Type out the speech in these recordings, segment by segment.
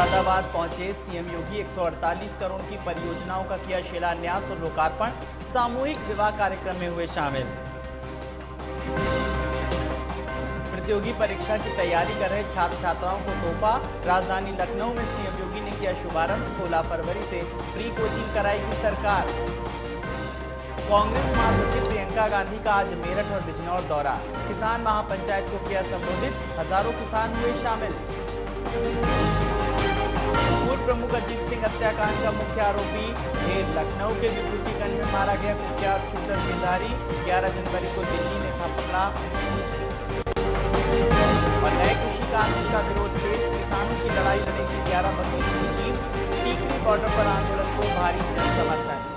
मुरादाबाद पहुंचे सीएम योगी 148 करोड़ की परियोजनाओं का किया शिलान्यास और लोकार्पण। सामूहिक विवाह कार्यक्रम में हुए शामिल। प्रतियोगी परीक्षा की तैयारी कर रहे छात्र छात्राओं को तोहफा। राजधानी लखनऊ में सीएम योगी ने किया शुभारंभ। 16 फरवरी से फ्री कोचिंग कराएगी सरकार। कांग्रेस महासचिव प्रियंका गांधी का आज मेरठ और बिजनौर दौरा। किसान महापंचायत को किया संबोधित। हजारों किसान हुए शामिल। पूर्व प्रमुख अजीत सिंह हत्याकांड का मुख्य आरोपी ढेर लखनऊ के विभूतिगंज में मारा गया कुख्यात शूटर गिरधारी। 11 जनवरी को दिल्ली ने था पकड़ा। और नए कृषि कानून का विरोध केस। किसानों की लड़ाई लड़ेगी 11 वकीलों की टीम। टीकरी बॉर्डर पर आंदोलन को भारी जन समर्थन।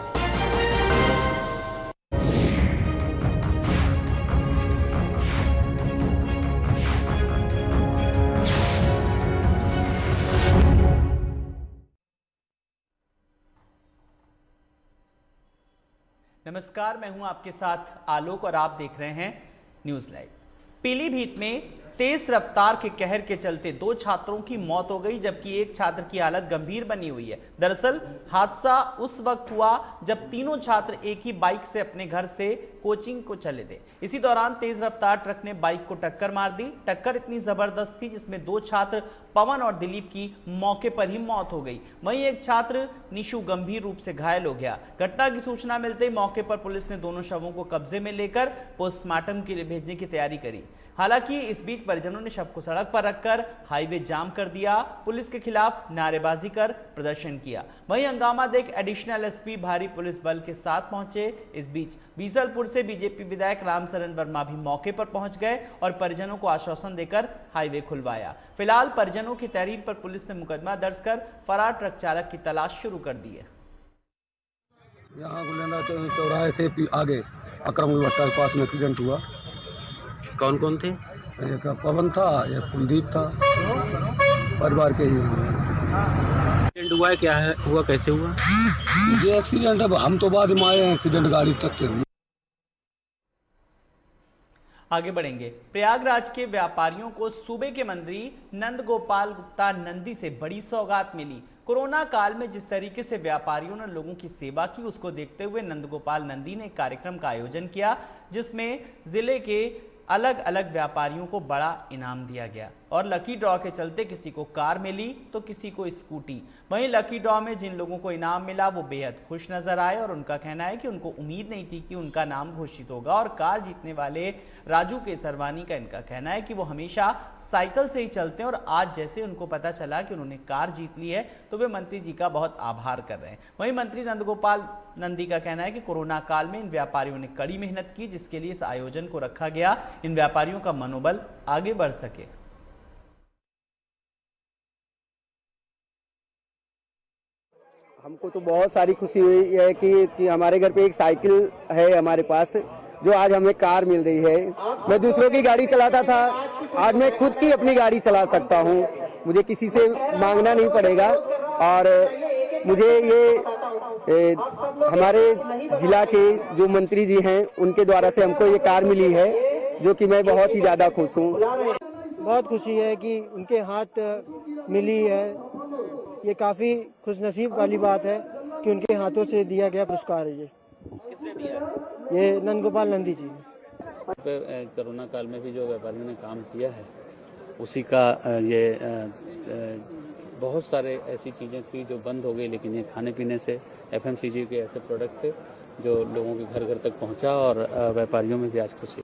नमस्कार, मैं हूं आपके साथ आलोक और आप देख रहे हैं न्यूज लाइव। पीलीभीत में तेज रफ्तार के कहर के चलते 2 छात्रों की मौत हो गई, जबकि एक छात्र की हालत गंभीर बनी हुई है। दरअसल हादसा उस वक्त हुआ जब तीनों छात्र एक ही बाइक से अपने घर से कोचिंग को चले थे। इसी दौरान तेज रफ्तार ट्रक ने बाइक को टक्कर मार दी। टक्कर इतनी जबरदस्त थी जिसमें 2 छात्र पवन और दिलीप की मौके पर ही मौत हो गई। वहीं एक छात्र निशु गंभीर रूप से घायल हो गया। घटना की सूचना मिलते ही मौके पर पुलिस ने दोनों शवों को कब्जे में लेकर पोस्टमार्टम के लिए भेजने की तैयारी करी। हालांकि इस बीच परिजनों ने शव को सड़क पर रखकर हाईवे जाम कर दिया। पुलिस के खिलाफ नारेबाजी कर प्रदर्शन किया। वहीं हंगामा देख एडिशनल एसपी भारी पुलिस बल के साथ पहुंचे। इस बीच बीसलपुर से बीजेपी विधायक रामशरण वर्मा भी मौके पर पहुंच गए और परिजनों को आश्वासन देकर हाईवे खुलवाया। फिलहाल परिजनों की तहरीर पर पुलिस ने मुकदमा दर्ज कर फरार ट्रक चालक की तलाश शुरू कर दी है। यहाँ गुलेंदा चौराहे से आगे अकरम भट्टा के पास में एक्सीडेंट हुआ। कौन कौन थे? एक पवन था, एक कुलदीप था, परिवार के ही। एक्सीडेंट हुआ है, क्या है हुआ, कैसे हुआ? ये एक्सीडेंट है, हम तो बाद में आए हैं। एक्सीडेंट गाड़ी तक से हुआ। आगे बढ़ेंगे। प्रयागराज के व्यापारियों को सूबे के मंत्री नंद गोपाल गुप्ता नंदी से बड़ी सौगात मिली। कोरोना काल में जिस तरीके से व्यापारियों ने लोगों की सेवा की, उसको देखते हुए नंद गोपाल नंदी ने एक कार्यक्रम का आयोजन किया, जिसमें जिले के अलग अलग व्यापारियों को बड़ा इनाम दिया गया और लकी ड्रॉ के चलते किसी को कार मिली तो किसी को स्कूटी। वहीं लकी ड्रॉ में जिन लोगों को इनाम मिला वो बेहद खुश नजर आए और उनका कहना है कि उनको उम्मीद नहीं थी कि उनका नाम घोषित होगा। और कार जीतने वाले राजू केसरवानी का इनका कहना है कि वो हमेशा साइकिल से ही चलते हैं और आज जैसे उनको पता चला कि उन्होंने कार जीत ली है तो वे मंत्री जी का बहुत आभार कर रहे हैं। वहीं मंत्री नंदगोपाल नंदी का कहना है कि कोरोना काल में इन व्यापारियों ने कड़ी मेहनत की, जिसके लिए इस आयोजन को रखा गया। इन व्यापारियों का मनोबल आगे बढ़ सके। हमको तो बहुत सारी खुशी हुई है कि हमारे घर पे एक साइकिल है हमारे पास, जो आज हमें कार मिल रही है। मैं दूसरों की गाड़ी चलाता था, आज मैं खुद की अपनी गाड़ी चला सकता हूँ। मुझे किसी से मांगना नहीं पड़ेगा और मुझे ये हमारे जिला के जो मंत्री जी हैं उनके द्वारा से हमको ये कार मिली है, जो कि मैं बहुत ही ज़्यादा खुश हूँ। बहुत खुशी है कि उनके हाथ मिली है। ये काफ़ी खुशनसीब वाली बात है कि उनके हाथों से दिया गया पुरस्कार है। किसने दिया? ये नंद गोपाल नंदी जी ने। कोरोना काल में भी जो व्यापारियों ने काम किया है उसी का ये बहुत सारे ऐसी चीज़ें थी जो बंद हो गई, लेकिन ये खाने पीने से FMCG के ऐसे प्रोडक्ट थे जो लोगों के घर घर तक पहुंचा और व्यापारियों में भी आज खुशी।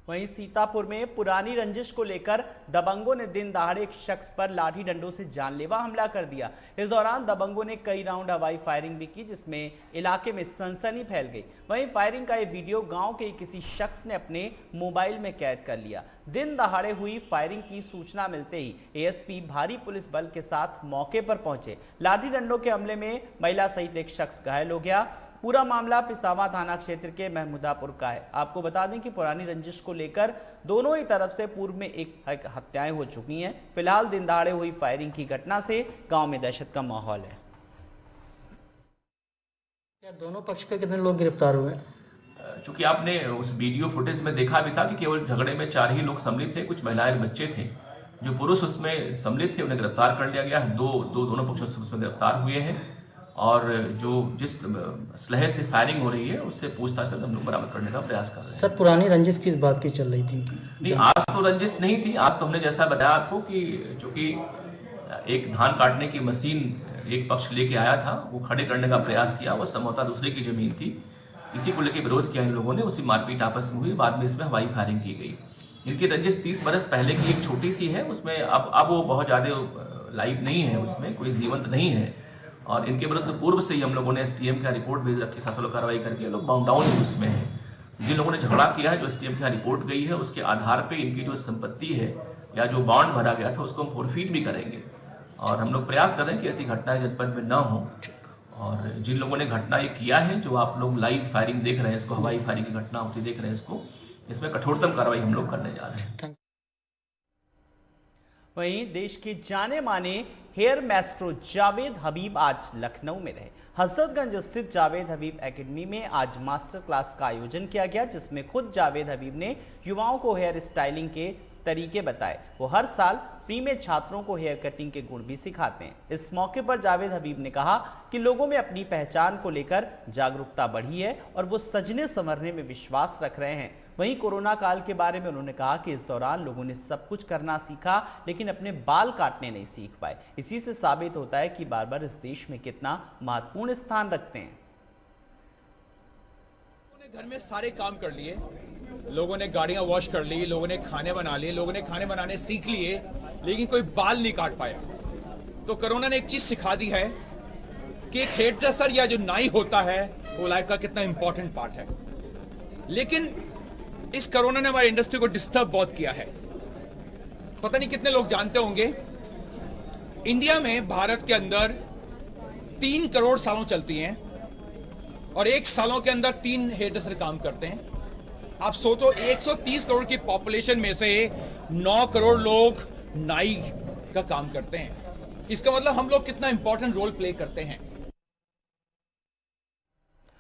वहीं सीतापुर में पुरानी रंजिश को लेकर दबंगों ने दिन दहाड़े एक शख्स पर लाठी डंडों से जानलेवा हमला कर दिया। इस दौरान दबंगों ने कई राउंड हवाई फायरिंग भी की, जिसमें इलाके में सनसनी फैल गई। वहीं फायरिंग का ये वीडियो गांव के किसी शख्स ने अपने मोबाइल में कैद कर लिया। दिन दहाड़े हुई फायरिंग की सूचना मिलते ही ASP भारी पुलिस बल के साथ मौके पर पहुंचे। लाठी डंडों के हमले में महिला सहित एक शख्स घायल हो गया। पूरा मामला पिसावा थाना क्षेत्र के महमूदापुर का है। आपको बता दें कि पुरानी रंजिश को लेकर दोनों ही तरफ से पूर्व में एक हत्याएं हो चुकी हैं। फिलहाल दिन दहाड़े हुई फायरिंग की घटना से गांव में दहशत का माहौल है। क्या दोनों पक्ष के कितने लोग गिरफ्तार हुए? चूंकि आपने उस वीडियो फुटेज में देखा भी था कि केवल झगड़े में 4 ही लोग सम्मिलित थे, कुछ महिलाएं बच्चे थे। जो पुरुष उसमें सम्मिलित थे उन्हें गिरफ्तार कर लिया गया है। दोनों पक्षों से उसमें गिरफ्तार हुए हैं और जो जिस असलहे से फायरिंग हो रही है उससे पूछताछ करके हम लोग बरामद करने का प्रयास कर रहे हैं। सर पुरानी रंजिश किस बात की चल रही थी? नहीं, आज तो रंजिश नहीं थी। आज तो हमने जैसा बताया आपको कि चूंकि एक धान काटने की मशीन एक पक्ष लेके आया था, वो खड़े करने का प्रयास किया, वो संभवतः दूसरे की जमीन थी, इसी को लेकर विरोध किया इन लोगों ने, उसी मारपीट आपस में हुई, बाद में इसमें हवाई फायरिंग की गई। इनकी रंजिश 30 बरस पहले की एक छोटी सी है, उसमें अब वो बहुत ज़्यादा लाइव नहीं है, उसमें कोई जीवंत नहीं है और इनके विरुद्ध पूर्व से ही हम लोगों ने STM का रिपोर्ट भेज रखी, शासन कार्रवाई करके लोग बाउंड डाउन है उसमें है। जिन लोगों ने झगड़ा किया है, जो STM का रिपोर्ट गई है, उसके आधार पर इनकी जो संपत्ति है या जो बॉन्ड भरा गया था उसको हम फोरफीट भी करेंगे और हम लोग प्रयास कर रहे हैं कि ऐसी घटनाएं जनपद में न हो। और जिन लोगों ने घटना ये किया है, जो आप लोग लाइव फायरिंग देख रहे हैं, इसको हवाई फायरिंग की घटना होती देख रहे हैं, इसमें कठोरतम कार्रवाई हम लोग करने जा रहे हैं। वहीं देश के जाने माने हेयर मास्टर जावेद हबीब आज लखनऊ में रहे। हजरतगंज स्थित जावेद हबीब एकेडमी में आज मास्टर क्लास का आयोजन किया गया, जिसमें खुद जावेद हबीब ने युवाओं को हेयर स्टाइलिंग के तरीके बताए। वो हर साल फ्री में छात्रों को हेयर कटिंग के गुण भी सिखाते हैं। इस मौके पर जावेद हबीब ने कहा कि लोगों में अपनी पहचान को लेकर जागरूकता बढ़ी है और वो सजने संवरने में विश्वास रख रहे हैं। वहीं कोरोना काल के बारे में उन्होंने कहा कि इस दौरान लोगों ने सब कुछ करना सीखा, लेकिन अपने बाल काटने नहीं सीख पाए। इसी से साबित होता है कि बार्बर इस देश में कितना महत्वपूर्ण स्थान रखते हैं। घर में सारे काम कर लिए, लोगों ने गाड़ियां वॉश कर ली, लोगों ने खाने बना लिए, लोगों ने खाने बनाने सीख लिए, लेकिन कोई बाल नहीं काट पाया। तो कोरोना ने एक चीज सिखा दी है कि एक हेयर ड्रेसर या जो नाई होता है वो लाइफ का कितना इंपॉर्टेंट पार्ट है। लेकिन इस कोरोना ने हमारी इंडस्ट्री को डिस्टर्ब बहुत किया है। पता नहीं कितने लोग जानते होंगे, इंडिया में भारत के अंदर 3 करोड़ सालों चलती हैं और 1 सालों के अंदर 3 हेयर ड्रेसर काम करते हैं। आप सोचो 130 करोड़ की पॉपुलेशन में से 9 करोड़ लोग नाई का काम करते हैं। इसका मतलब हम लोग कितना इंपॉर्टेंट रोल प्ले करते हैं।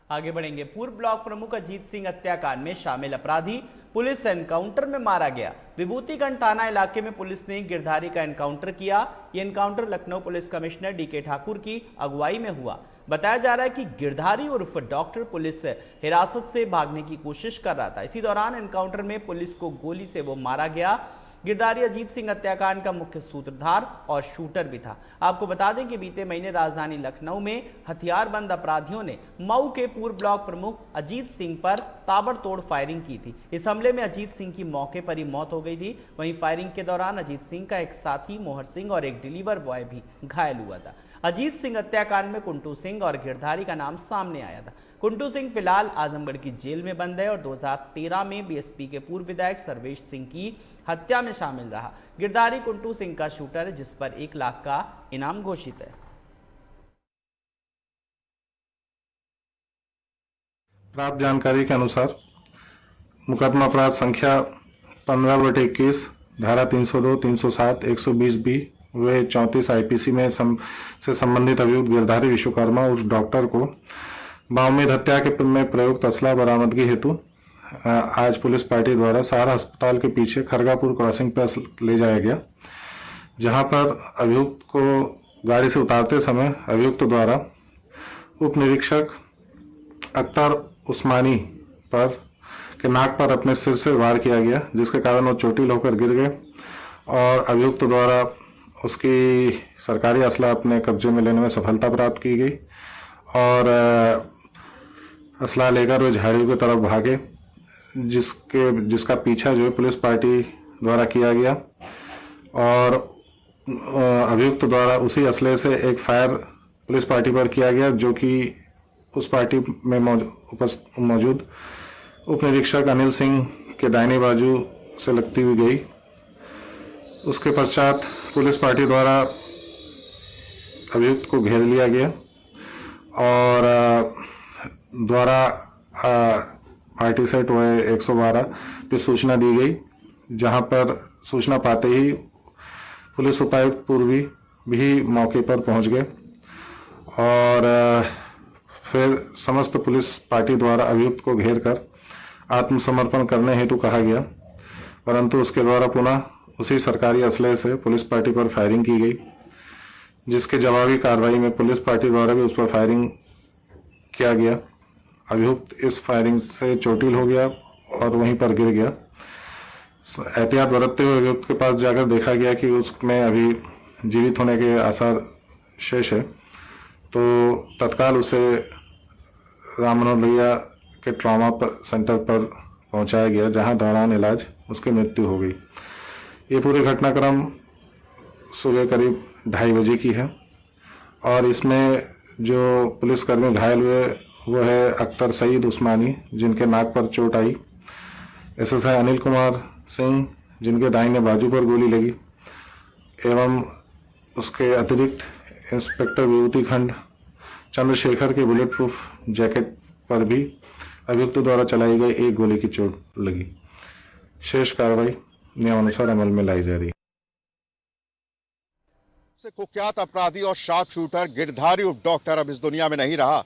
आगे बढ़ेंगे। पूर्व ब्लॉक प्रमुख अजीत सिंह हत्याकांड में शामिल अपराधी पुलिस एनकाउंटर में मारा गया। विभूतिगंज थाना इलाके में पुलिस ने गिरधारी का एनकाउंटर किया। यह encounter Lucknow police commissioner DK Thakur की अगुवाई में हुआ। बताया जा रहा है कि गिरधारी उर्फ डॉक्टर पुलिस हिरासत से भागने की कोशिश कर रहा था। इसी दौरान एनकाउंटर में पुलिस को गोली से वो मारा गया। गिरधारी अजीत सिंह हत्याकांड का मुख्य सूत्रधार और शूटर भी था। आपको बता दें कि बीते महीने राजधानी लखनऊ में हथियारबंद अपराधियों ने मऊ के पूर्व ब्लॉक प्रमुख अजीत सिंह पर ताबड़तोड़ फायरिंग की थी। इस हमले में अजीत सिंह की मौके पर ही मौत हो गई थी। वहीं फायरिंग के दौरान अजीत सिंह का एक साथी मोहर सिंह और एक डिलीवर बॉय भी घायल हुआ था। अजीत सिंह हत्याकांड में कुंटू सिंह और गिरधारी का नाम सामने आया था। कुंटू सिंह फिलहाल आजमगढ़ की जेल में बंद है और 2013 में BSP के पूर्व विधायक सर्वेश सिंह की हत्या में शामिल रहा। गिरधारी कुंटू सिंह का शूटर है, जिस पर 1 लाख का इनाम घोषित है। प्राप्त जानकारी के अनुसार मुकदमा अपराध संख्या 15/21 धारा 302, 307, 120B व 34 IPC में से संबंधित अभियुक्त गिरधारी विश्वकर्मा उस डॉक्टर को बाउमेद हत्या के में प्रयुक्त असला बरामदगी हेतु आज पुलिस पार्टी द्वारा सहारा अस्पताल के पीछे खरगापुर क्रॉसिंग पर ले जाया गया, जहां पर अभियुक्त को गाड़ी से उतारते समय अभियुक्त द्वारा उप निरीक्षक अख्तर उस्मानी पर के नाक पर अपने सिर से वार किया गया, जिसके कारण वो चोटिल होकर गिर गए और अभियुक्त द्वारा उसकी सरकारी असला अपने कब्जे में लेने में सफलता प्राप्त की गई और असला लेकर वे झाड़ियों की तरफ भागे, जिसका पीछा जो है पुलिस पार्टी द्वारा किया गया और अभियुक्त द्वारा उसी असले से एक फायर पुलिस पार्टी पर किया गया, जो कि उस पार्टी में मौजूद उप निरीक्षक अनिल सिंह के दाहिने बाजू से लगती हुई गई। उसके पश्चात पुलिस पार्टी द्वारा अभियुक्त को घेर लिया गया और द्वारा पार्टी सेट व 112 पे सूचना दी गई, जहां पर सूचना पाते ही पुलिस उपायुक्त पूर्वी भी मौके पर पहुंच गए और फिर समस्त पुलिस पार्टी द्वारा अभियुक्त को घेर कर आत्मसमर्पण करने हेतु कहा गया, परंतु उसके द्वारा पुनः उसी सरकारी असलहे से पुलिस पार्टी पर फायरिंग की गई, जिसके जवाबी कार्रवाई में पुलिस पार्टी द्वारा भी उस पर फायरिंग किया गया। अभियुक्त इस फायरिंग से चोटिल हो गया और वहीं पर गिर गया। एहतियात बरतते हुए अभियुक्त के पास जाकर देखा गया कि उसमें अभी जीवित होने के आसार शेष है, तो तत्काल उसे राम मनोहर लोहिया के ट्रॉमा सेंटर पर पहुंचाया गया, जहां दौरान इलाज उसकी मृत्यु हो गई। ये पूरे घटनाक्रम सुबह करीब 2:30 बजे की है और इसमें जो पुलिसकर्मी घायल हुए वो है अख्तर सईद उस्मानी, जिनके नाक पर चोट आई, एसएसआई अनिल कुमार सिंह, जिनके दाहिने बाजू पर गोली लगी, एवं उसके अतिरिक्त इंस्पेक्टर विभूति खंड चंद्रशेखर के बुलेट प्रूफ जैकेट पर भी अभियुक्त द्वारा चलाई गई एक गोली की चोट लगी। शेष कार्रवाई नियमानुसार अमल में लाई जा रही है। से कुख्यात अपराधी और शार्प शूटर गिरधारी उप डॉक्टर अब इस दुनिया में नहीं रहा।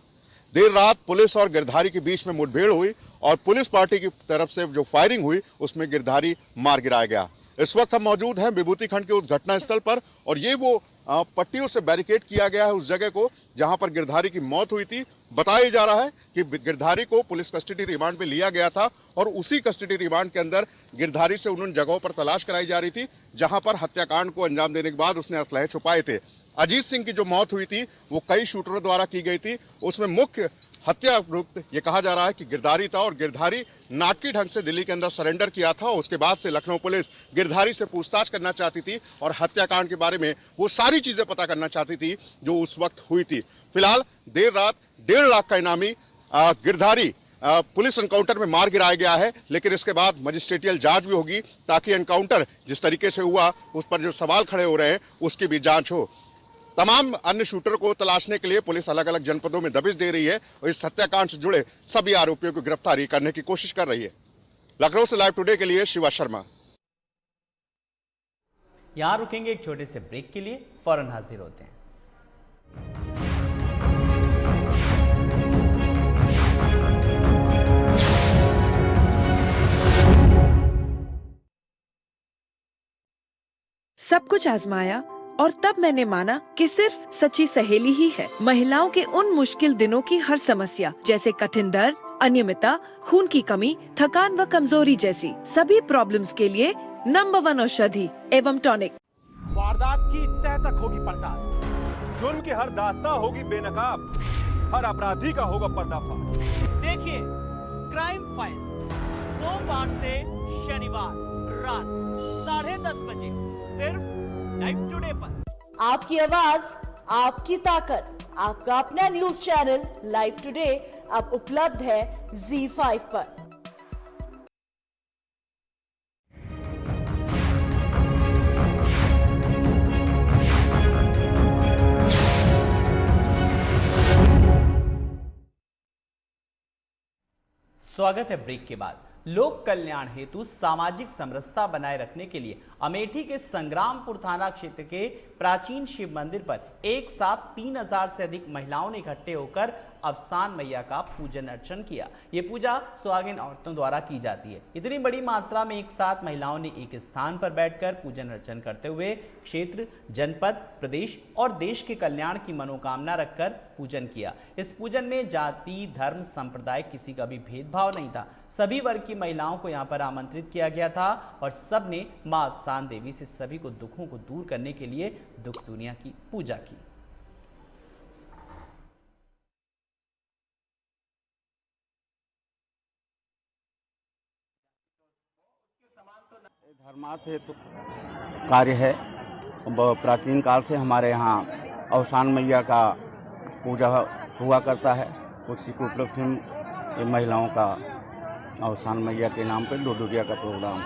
देर रात पुलिस और गिरधारी के बीच में मुठभेड़ हुई और पुलिस पार्टी की तरफ से जो फायरिंग हुई उसमें गिरधारी मार गिराया गया। इस वक्त हम मौजूद हैं विभूति खंड के उस घटना स्थल पर और ये वो पट्टियों से बैरिकेड किया गया है उस जगह को जहां पर गिरधारी की मौत हुई थी। बताया जा रहा है कि गिरधारी को पुलिस कस्टडी रिमांड पे लिया गया था और उसी कस्टडी रिमांड के अंदर गिरधारी से उन जगहों पर तलाश कराई जा रही थी जहां पर हत्याकांड को अंजाम देने के बाद उसने असलहे छुपाए थे। अजीत सिंह की जो मौत हुई थी वो कई शूटरों द्वारा की गई थी। उसमें मुख्य हत्या अभियुक्त ये कहा जा रहा है कि गिरधारी था और गिरधारी नाटकीय ढंग से दिल्ली के अंदर सरेंडर किया था। उसके बाद से लखनऊ पुलिस गिरधारी से पूछताछ करना चाहती थी और हत्याकांड के बारे में वो सारी चीजें पता करना चाहती थी जो उस वक्त हुई थी। फिलहाल देर रात 1.5 लाख का इनामी गिरधारी पुलिस एनकाउंटर में मार गिराया गया है, लेकिन इसके बाद मजिस्ट्रेटियल जांच भी होगी ताकि एनकाउंटर जिस तरीके से हुआ उस पर जो सवाल खड़े हो रहे हैं उसकी भी जांच हो। तमाम अन्य शूटर को तलाशने के लिए पुलिस अलग अलग जनपदों में दबिश दे रही है और इस हत्याकांड से जुड़े सभी आरोपियों की गिरफ्तारी करने की कोशिश कर रही है। लखनऊ से लाइव टुडे के लिए शिवा शर्मा। यहां रुकेंगे एक छोटे से ब्रेक के लिए, फौरन हाजिर होते हैं। सब कुछ आजमाया और तब मैंने माना कि सिर्फ सच्ची सहेली ही है महिलाओं के उन मुश्किल दिनों की हर समस्या, जैसे कठिन दर्द, अनियमितता, खून की कमी, थकान व कमजोरी जैसी सभी प्रॉब्लम्स के लिए नंबर 1 औषधि एवं टॉनिक। वारदात की तह तक होगी पड़ताल, जुर्म की हर दास्ता होगी बेनकाब, हर अपराधी का होगा पर्दाफाश। देखिए क्राइम फाइल्स सोमवार से शनिवार रात 10:30 बजे सिर्फ लाइव टुडे पर। आपकी आवाज, आपकी ताकत, आपका अपना न्यूज चैनल लाइव टुडे अब उपलब्ध है ZEE5 पर। स्वागत है ब्रेक के बाद। लोक कल्याण हेतु सामाजिक समरसता बनाए रखने के लिए अमेठी के संग्रामपुर थाना क्षेत्र के प्राचीन शिव मंदिर पर एक साथ 3000 से अधिक महिलाओं ने इकट्ठे होकर अवसान मैया का पूजन अर्चन किया। ये पूजा सुहागिन औरतों द्वारा की जाती है। इतनी बड़ी मात्रा में एक साथ महिलाओं ने एक स्थान पर बैठकर पूजन अर्चन करते हुए क्षेत्र, जनपद, प्रदेश और देश के कल्याण की मनोकामना रखकर पूजन किया। इस पूजन में जाति, धर्म, संप्रदाय किसी का भी भेदभाव नहीं था। सभी वर्ग की महिलाओं को यहाँ पर आमंत्रित किया गया था और सब ने मां अवसान देवी से सभी को दुखों को दूर करने के लिए दुख दुनिया की पूजा की। धर्मार्थ हेतु कार्य है। प्राचीन काल से हमारे यहाँ अवसान मैया का पूजा हुआ करता है। उसी के उपलक्ष्य में महिलाओं का अवसान मैया के नाम पर डोडुरिया का प्रोग्राम।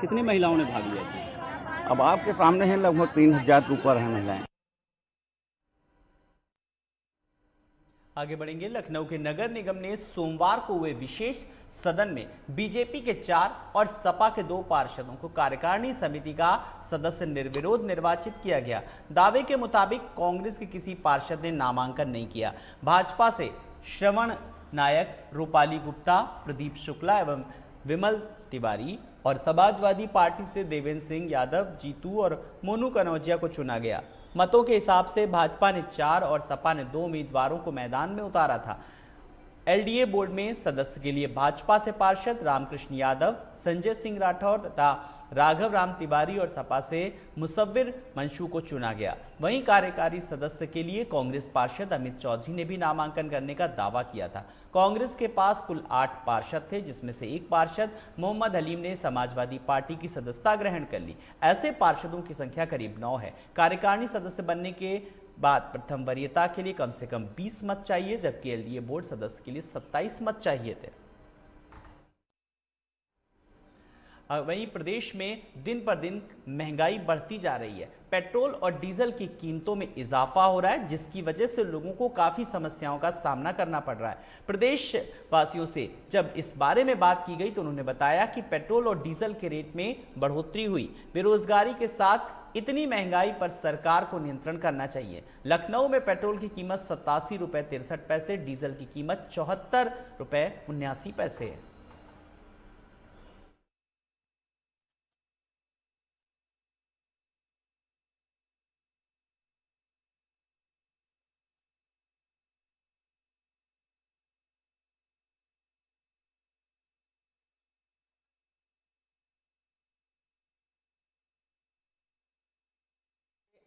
कितनी महिलाओं ने भाग लिया इसमें? अब आपके सामने हैं, लगभग 3000 के ऊपर हैं महिलाएं। आगे बढ़ेंगे। लखनऊ के नगर निगम ने सोमवार को हुए विशेष सदन में बीजेपी के 4 और सपा के 2 पार्षदों को कार्यकारिणी समिति का सदस्य निर्विरोध निर्वाचित किया गया। दावे के मुताबिक कांग्रेस के किसी पार्षद ने नामांकन नहीं किया। भाजपा से श्रवण नायक, रूपाली गुप्ता, प्रदीप शुक्ला एवं विमल तिवारी, और समाजवादी पार्टी से देवेंद्र सिंह यादव, जीतू और मोनू कनौजिया को चुना गया। मतों के हिसाब से भाजपा ने 4 और सपा ने 2 उम्मीदवारों को मैदान में उतारा था। एलडीए बोर्ड में सदस्य के लिए भाजपा से पार्षद रामकृष्ण यादव, संजय सिंह राठौर तथा राघव राम तिवारी और सपा से मुसव्विर मंशू को चुना गया। वहीं कार्यकारी सदस्य के लिए कांग्रेस पार्षद अमित चौधरी ने भी नामांकन करने का दावा किया था। कांग्रेस के पास कुल 8 पार्षद थे, जिसमें से एक पार्षद मोहम्मद हलीम ने समाजवादी पार्टी की सदस्यता ग्रहण कर ली। ऐसे पार्षदों की संख्या करीब 9 है। कार्यकारिणी सदस्य बनने के बाद प्रथम वरीयता के लिए कम से कम 20 मत चाहिए, जबकि एलडीए बोर्ड सदस्य के लिए 27 मत चाहिए थे। वहीं प्रदेश में दिन पर दिन महंगाई बढ़ती जा रही है। पेट्रोल और डीजल की कीमतों में इजाफा हो रहा है, जिसकी वजह से लोगों को काफ़ी समस्याओं का सामना करना पड़ रहा है। प्रदेश वासियों से जब इस बारे में बात की गई तो उन्होंने बताया कि पेट्रोल और डीजल के रेट में बढ़ोतरी हुई। बेरोजगारी के साथ इतनी महंगाई पर सरकार को नियंत्रण करना चाहिए। लखनऊ में पेट्रोल की कीमत 87 रुपये 63 पैसे, डीजल की कीमत 74 रुपये 79 पैसे है।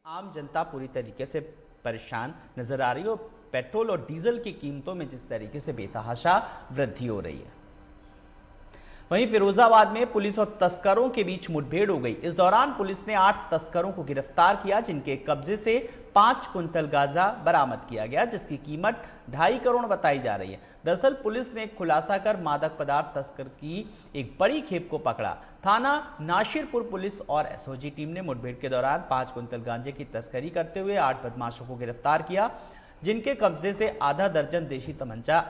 आम जनता पूरी तरीके से परेशान नजर आ रही है और पेट्रोल और डीजल की कीमतों में जिस तरीके से बेतहाशा वृद्धि हो रही है। वहीं फिरोजाबाद में पुलिस और तस्करों के बीच मुठभेड़ हो गई। इस दौरान पुलिस ने 8 तस्करों को गिरफ्तार किया, जिनके कब्जे से 5 कुंतल गांजा बरामद किया गया, जिसकी कीमत 2.5 करोड़ बताई जा रही है। दरअसल पुलिस ने खुलासा कर मादक पदार्थ तस्कर की एक बड़ी खेप को पकड़ा। थाना नाशिरपुर पुलिस और एसओजी टीम ने मुठभेड़ के दौरान 5 कुंतल गांजे की तस्करी करते हुए 8 बदमाशों को गिरफ्तार किया, जिनके कब्जे से आधा दर्जन देशी तमंचा,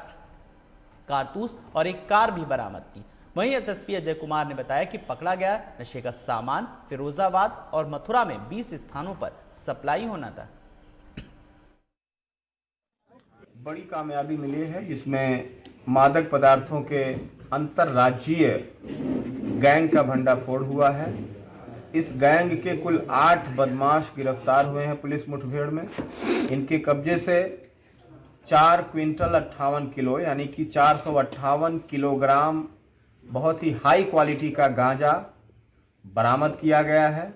कारतूस और एक कार भी बरामद की। वहीं एसएसपी अजय कुमार ने बताया कि पकड़ा गया नशे का सामान फिरोजाबाद और मथुरा में 20 स्थानों पर सप्लाई होना था। बड़ी कामयाबी मिली है, जिसमें मादक पदार्थों के अंतर्राज्यीय गैंग का भंडाफोड़ हुआ है। इस गैंग के कुल 8 बदमाश गिरफ्तार हुए हैं पुलिस मुठभेड़ में। इनके कब्जे से 4 क्विंटल 58 किलो यानी कि 458 किलोग्राम बहुत ही हाई क्वालिटी का गांजा बरामद किया गया है।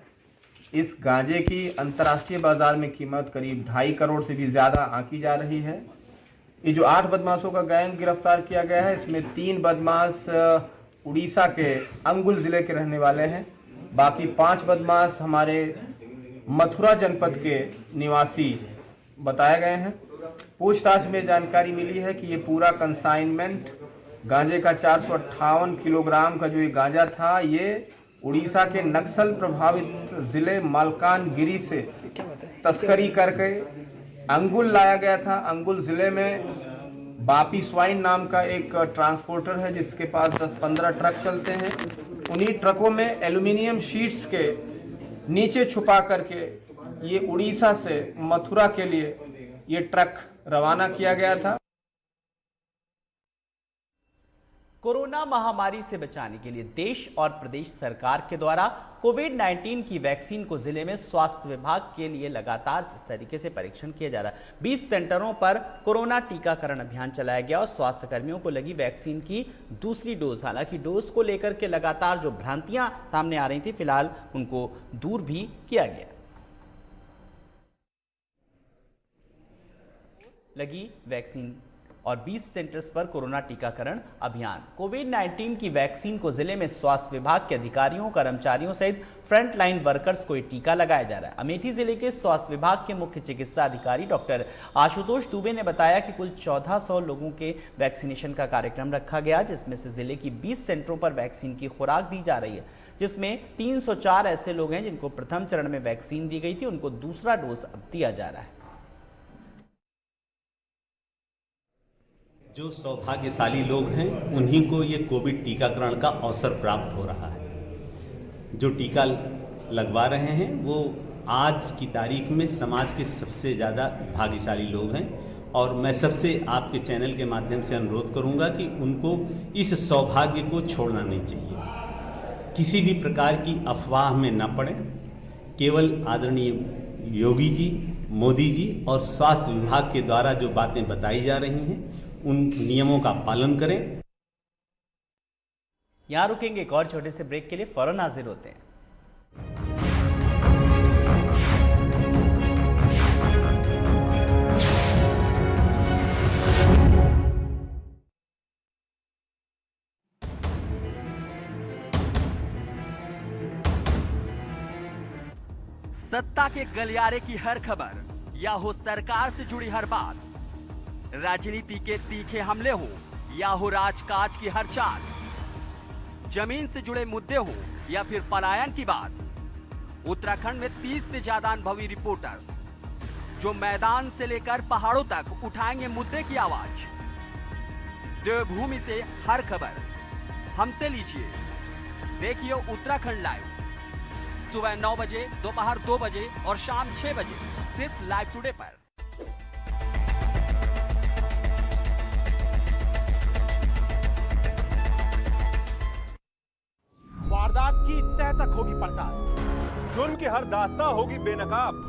इस गांजे की अंतर्राष्ट्रीय बाजार में कीमत करीब 2.5 करोड़ से भी ज़्यादा आंकी जा रही है। ये जो 8 बदमाशों का गैंग गिरफ्तार किया गया है, इसमें 3 बदमाश उड़ीसा के अंगुल ज़िले के रहने वाले हैं। बाकी 5 बदमाश हमारे मथुरा जनपद के निवासी बताए गए हैं। पूछताछ में जानकारी मिली है कि ये पूरा कंसाइनमेंट गांजे का 458 किलोग्राम का जो ये गांजा था, ये उड़ीसा के नक्सल प्रभावित ज़िले मालकानगिरी से तस्करी करके अंगुल लाया गया था। अंगुल ज़िले में बापी स्वाइन नाम का एक ट्रांसपोर्टर है, जिसके पास 10-15 ट्रक चलते हैं। उन्हीं ट्रकों में एल्यूमिनियम शीट्स के नीचे छुपा करके ये उड़ीसा से मथुरा के लिए ये ट्रक रवाना किया गया था। कोरोना महामारी से बचाने के लिए देश और प्रदेश सरकार के द्वारा कोविड-19 की वैक्सीन को जिले में स्वास्थ्य विभाग के लिए लगातार जिस तरीके से परीक्षण किया जा रहा है, 20 सेंटरों पर कोरोना टीकाकरण अभियान चलाया गया और स्वास्थ्य कर्मियों को लगी वैक्सीन की दूसरी डोज। हालांकि डोज को लेकर के लगातार जो भ्रांतियां सामने आ रही थी, फिलहाल उनको दूर भी किया गया। लगी वैक्सीन और 20 सेंटर्स पर कोरोना टीकाकरण अभियान। कोविड-19 की वैक्सीन को जिले में स्वास्थ्य विभाग के अधिकारियों, कर्मचारियों सहित फ्रंट लाइन वर्कर्स को टीका लगाया जा रहा है। अमेठी जिले के स्वास्थ्य विभाग के मुख्य चिकित्सा अधिकारी डॉक्टर आशुतोष दुबे ने बताया कि कुल 1400 लोगों के वैक्सीनेशन का कार्यक्रम रखा गया, जिसमें से जिले की 20 सेंटरों पर वैक्सीन की खुराक दी जा रही है, जिसमें 304 ऐसे लोग हैं जिनको प्रथम चरण में वैक्सीन दी गई थी, उनको दूसरा डोज अब दिया जा रहा है। जो सौभाग्यशाली लोग हैं उन्हीं को ये कोविड टीकाकरण का अवसर प्राप्त हो रहा है। जो टीका लगवा रहे हैं वो आज की तारीख में समाज के सबसे ज़्यादा भाग्यशाली लोग हैं और मैं सबसे आपके चैनल के माध्यम से अनुरोध करूंगा कि उनको इस सौभाग्य को छोड़ना नहीं चाहिए। किसी भी प्रकार की अफवाह में न पड़े। केवल आदरणीय योगी जी, मोदी जी और स्वास्थ्य विभाग के द्वारा जो बातें बताई जा रही हैं उन नियमों का पालन करें। यहां रुकेंगे एक और छोटे से ब्रेक के लिए, फौरन हाजिर होते हैं। सत्ता के गलियारे की हर खबर या हो सरकार से जुड़ी हर बात, राजनीति के तीखे हमले हो या हो राजकाज की हर चाल, जमीन से जुड़े मुद्दे हो या फिर पलायन की बात, उत्तराखंड में 30 से ज्यादा अनुभवी रिपोर्टर्स जो मैदान से लेकर पहाड़ों तक उठाएंगे मुद्दे की आवाज। देवभूमि से हर खबर हमसे लीजिए, देखिए उत्तराखंड लाइव सुबह 9 बजे, दोपहर 2 बजे और शाम 6 बजे सिर्फ लाइव टुडे पर। वारदात की तह तक होगी पड़ताल, जुर्म की हर दास्तां होगी बेनकाब,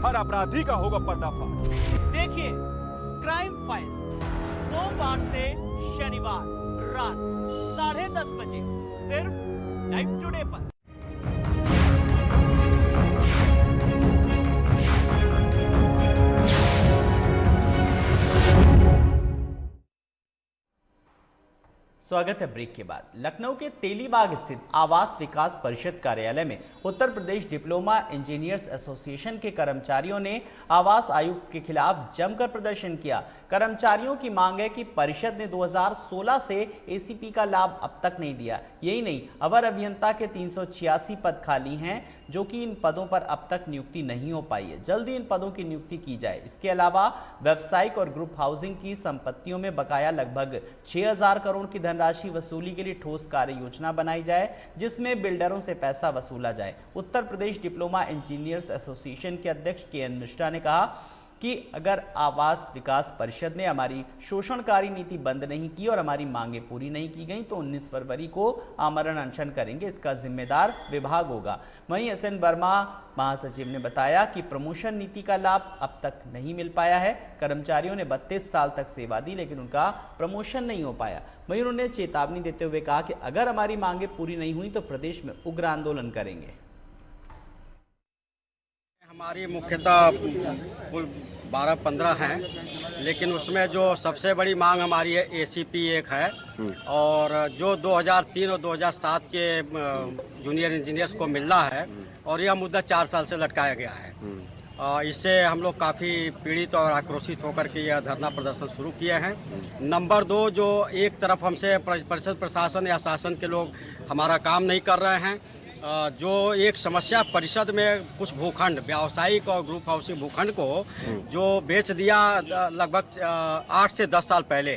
हर अपराधी का होगा पर्दाफाश। देखिए क्राइम फाइल्स सोमवार से शनिवार रात 10:30 बजे सिर्फ लाइव टुडे पर। स्वागत है ब्रेक के बाद। लखनऊ के तेलीबाग स्थित आवास विकास परिषद कार्यालय में Uttar Pradesh diploma engineers association के कर्मचारियों ने आवास आयुक्त के खिलाफ जमकर प्रदर्शन किया। कर्मचारियों की मांग है कि परिषद ने 2016 से एसीपी का लाभ अब तक नहीं दिया। यही नहीं, अवर अभियंता के 386 पद खाली हैं, जो कि इन पदों पर अब तक नियुक्ति नहीं हो पाई है। जल्दी इन पदों की नियुक्ति की जाए। इसके अलावा व्यावसायिक और ग्रुप हाउसिंग की संपत्तियों में बकाया लगभग 6000 करोड़ की धनराशि वसूली के लिए ठोस कार्य योजना बनाई जाए, जिसमें बिल्डरों से पैसा वसूला जाए। Uttar Pradesh diploma engineers association के अध्यक्ष KN मिश्रा ने कहा कि अगर आवास विकास परिषद ने हमारी शोषणकारी नीति बंद नहीं की और हमारी मांगें पूरी नहीं की गई तो 19 फरवरी को आमरण अनशन करेंगे। इसका जिम्मेदार विभाग होगा। वहीं SN वर्मा महासचिव ने बताया कि प्रमोशन नीति का लाभ अब तक नहीं मिल पाया है। कर्मचारियों ने 32 साल तक सेवा दी, लेकिन उनका प्रमोशन नहीं हो पाया। वहीं उन्होंने चेतावनी देते हुए कहा कि अगर हमारी मांगें पूरी नहीं हुई तो प्रदेश में उग्र आंदोलन करेंगे। हमारी मुख्यतः कुल 12-15 हैं, लेकिन उसमें जो सबसे बड़ी मांग हमारी है ACP एक है, और जो 2003 और 2007 के जूनियर इंजीनियर्स को मिलना है, और यह मुद्दा 4 साल से लटकाया गया है। इससे हम लोग काफ़ी पीड़ित और आक्रोशित होकर के यह धरना प्रदर्शन शुरू किए हैं। नंबर 2, जो एक तरफ हमसे परिषद प्रशासन या शासन के लोग हमारा काम नहीं कर रहे हैं। जो एक समस्या परिषद में कुछ भूखंड, व्यावसायिक और ग्रुप हाउसिंग भूखंड को जो बेच दिया लगभग 8 से 10 साल पहले,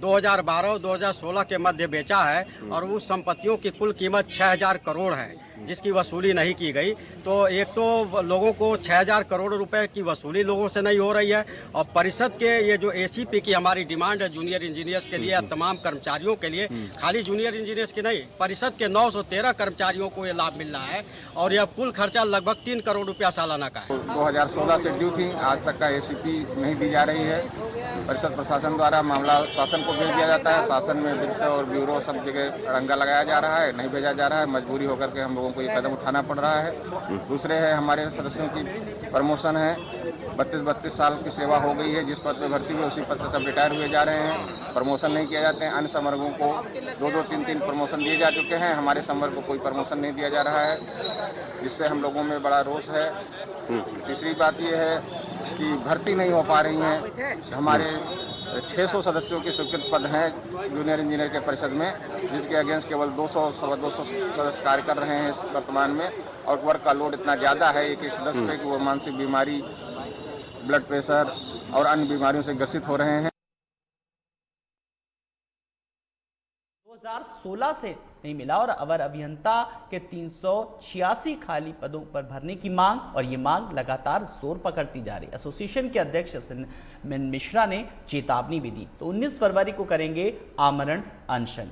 2012 और 2016 के मध्य बेचा है, और उस संपत्तियों की कुल कीमत 6000 करोड़ है, जिसकी वसूली नहीं की गई। तो एक तो लोगों को 6000 करोड़ रुपए की वसूली लोगों से नहीं हो रही है, और परिषद के ये जो ACP की हमारी डिमांड है जूनियर इंजीनियर्स के लिए, तमाम कर्मचारियों के लिए, खाली जूनियर इंजीनियर्स की नहीं, परिषद के 913 कर्मचारियों को ये लाभ मिल रहा है, और यह कुल खर्चा लगभग 3 करोड़ रुपया सालाना का है। 2016 से ड्यू थी, आज तक का ACP नहीं दी जा रही है। परिषद प्रशासन द्वारा मामला शासन को भेज दिया जाता है, शासन में वित्त और ब्यूरो सब जगह अड़ंगा लगाया जा रहा है, नहीं भेजा जा रहा है। मजबूरी होकर के हम लोगों को ये कदम उठाना पड़ रहा है। दूसरे है हमारे सदस्यों की प्रमोशन है, 32 साल की सेवा हो गई है, जिस पद पे भर्ती हुई उसी पद से सब रिटायर हुए जा रहे हैं, प्रमोशन नहीं किया जाते हैं। अन्य संवर्गों को 2-2, 3-3 प्रमोशन दिए जा चुके हैं, हमारे संवर्ग को कोई प्रमोशन नहीं दिया जा रहा है, जिससे हम लोगों में बड़ा रोष है। तीसरी बात यह है कि भर्ती नहीं हो पा रही हैं। हमारे 600 सदस्यों के स्वीकृत पद हैं जूनियर इंजीनियर के परिषद में, जिसके अगेंस्ट केवल 200-250 सदस्य कार्य कर रहे हैं वर्तमान में, और वर्क का लोड इतना ज़्यादा है एक सदस्य पे कि वो मानसिक बीमारी, ब्लड प्रेशर और अन्य बीमारियों से ग्रसित हो रहे हैं। 2016 से नहीं मिला, और अवर अभियंता के 386 खाली पदों पर भरने की मांग, और ये मांग लगातार जोर पकड़ती जा रही। एसोसिएशन के अध्यक्ष SN मिश्रा ने चेतावनी भी दी, तो 19 फरवरी को करेंगे आमरण अनशन।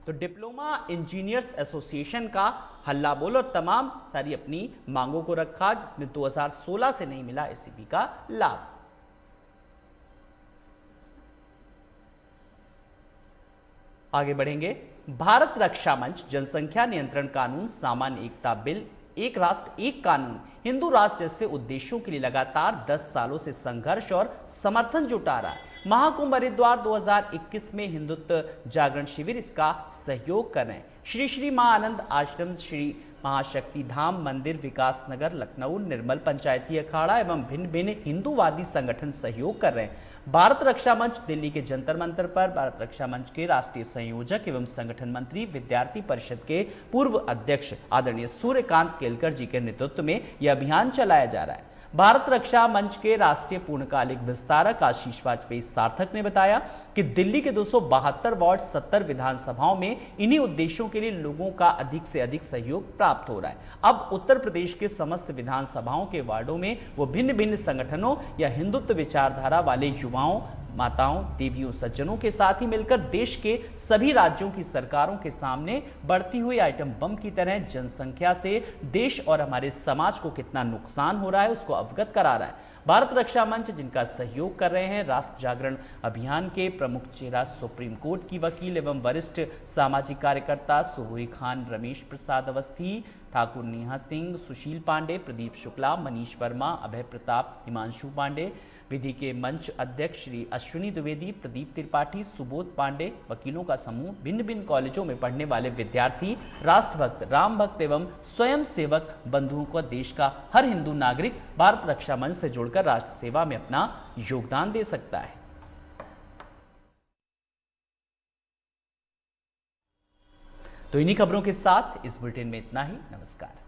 तो डिप्लोमा इंजीनियर्स एसोसिएशन का हल्ला बोल और तमाम सारी अपनी मांगों को रखा, जिसमें 2016 से नहीं मिला एसीपी का लाभ। आगे बढ़ेंगे। भारत रक्षा मंच, जनसंख्या नियंत्रण कानून, सामान्य एकता बिल, एक राष्ट्र एक कानून, हिंदू राष्ट्र जैसे उद्देश्यों के लिए लगातार 10 सालों से संघर्ष और समर्थन जुटा रहा है। महाकुंभ हरिद्वार 2021 में हिंदुत्व जागरण शिविर इसका सहयोग कर रहे हैं। श्री श्री मां आनंद आश्रम, श्री महाशक्ति धाम मंदिर, विकास नगर लखनऊ, निर्मल पंचायती अखाड़ा एवं भिन्न भिन्न हिंदूवादी संगठन सहयोग कर रहे हैं। भारत रक्षा मंच दिल्ली के जंतर मंतर पर भारत रक्षा मंच के राष्ट्रीय संयोजक एवं संगठन मंत्री, विद्यार्थी परिषद के पूर्व अध्यक्ष आदरणीय सूर्यकांत केलकर जी के नेतृत्व में यह अभियान चलाया जा रहा है। भारत रक्षा मंच के राष्ट्रीय पूर्णकालिक विस्तारक आशीष वाजपेयी सार्थक ने बताया कि दिल्ली के 272 वार्ड 70 विधानसभाओं में इन्हीं उद्देश्यों के लिए लोगों का अधिक से अधिक सहयोग प्राप्त हो रहा है। अब उत्तर प्रदेश के समस्त विधानसभाओं के वार्डों में वो भिन्न भिन्न संगठनों या हिंदुत्व विचारधारा वाले युवाओं, माताओं, देवियों, सज्जनों के साथ ही मिलकर देश के सभी राज्यों की सरकारों के सामने बढ़ती हुई आइटम बम की तरह जनसंख्या से देश और हमारे समाज को कितना नुकसान हो रहा है उसको अवगत करा रहा है। भारत रक्षा मंच, जिनका सहयोग कर रहे हैं राष्ट्र जागरण अभियान के प्रमुख चेहरा सुप्रीम कोर्ट की वकील एवं वरिष्ठ सामाजिक कार्यकर्ता सोहोई खान, रमेश प्रसाद अवस्थी, ठाकुर नेहा सिंह, सुशील पांडे, प्रदीप शुक्ला, मनीष वर्मा, अभय प्रताप, हिमांशु पांडे, विधि के मंच अध्यक्ष श्री अश्विनी द्विवेदी, प्रदीप त्रिपाठी, सुबोध पांडे, वकीलों का समूह, भिन्न भिन्न कॉलेजों में पढ़ने वाले विद्यार्थी, राष्ट्रभक्त, राम भक्त एवं स्वयं सेवक बंधुओं को देश का हर हिंदू नागरिक भारत रक्षा मंच से जुड़कर राष्ट्र सेवा में अपना योगदान दे सकता है। तो इन्हीं खबरों के साथ इस बुलेटिन में इतना ही। नमस्कार।